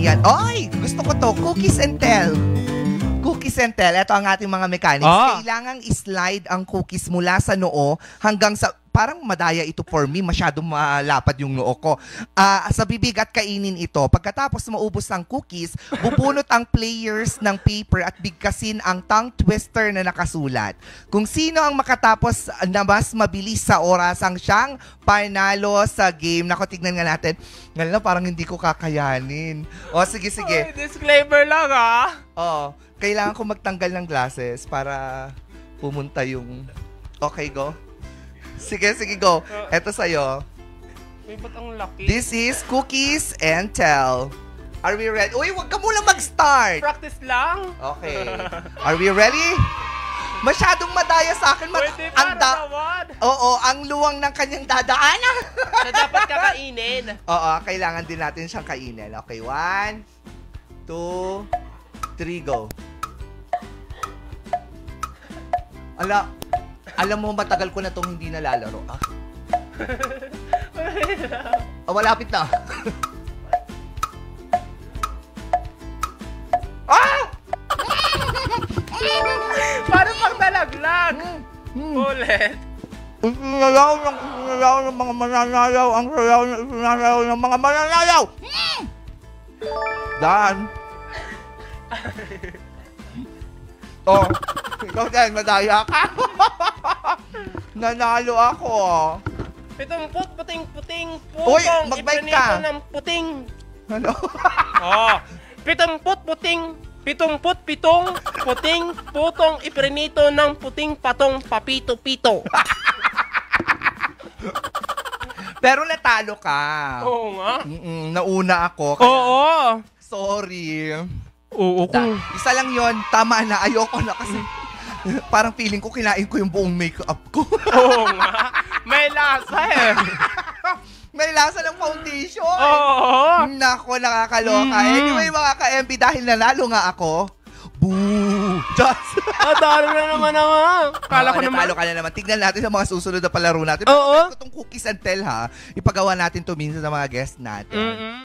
Ayan. Ay, gusto ko to. Cookies and tell. Cookies and tell. Ito ang ating mga mechanics. Kailangang i-slide ang cookies mula sa noo hanggang sa... Parang madaya ito for me. Masyadong malapad yung noo ko. Sa bibig at kainin ito. Pagkatapos maubos ang cookies, bubunot ang players ng paper at bigkasin ang tongue twister na nakasulat. Kung sino ang makatapos na mas mabilis sa oras ang siyang panalo sa game. Naku, tignan nga natin. Ngayon parang hindi ko kakayanin. O, sige. Ay, disclaimer lang Oo. Kailangan ko magtanggal ng glasses para pumunta yung... Okay, go. Sige, go. Eto sa'yo. Uy, ba't ang laki? This is Cookies and Tell. Are we ready? Uy, wag ka muna mag-start. Practice lang. Okay. Are we ready? Masyadong madaya sa akin. Pwede ba naman? Oo, ang luwang ng kanyang dadaanan. So, dapat kakainin. Oo, kailangan din natin siyang kainin. Okay, 1, 2, 3, go. Alam mo, matagal ko na itong hindi nalalaro. Malapit na. Parang pang nalaglag. Ulit. Sinalaw ng mga mananayaw. Ang sayaw na sinalaw ng mga mananayaw. Dan. Ikaw din, madaya ka. Nanalo ako. Pitumput, puting-puting, Uy, putong, mag-bike ipinito ka. ng puting. Ano? Pitumput, pitong, puting, putong, ipinito ng puting patong papito-pito. Pero natalo ka. Oo nga. Nauna ako. Kaya... Oo. Sorry. Oo. Isa lang yon, tama na. Ayoko na kasi parang feeling ko kinain ko yung buong makeup ko. Oo nga. May lasa May lasa ng foundation. Oo. Nako, nakakaloka. Anyway, mga ka-MB, dahil nanalo nga ako, boo! Just! Natalo na naman Kala ko naman. Natalo ka na naman. Tignan natin sa mga susunod na palaro natin. Oo. Itong Cookies and Tell, ha? Ipagawa natin to minsan sa mga guests natin.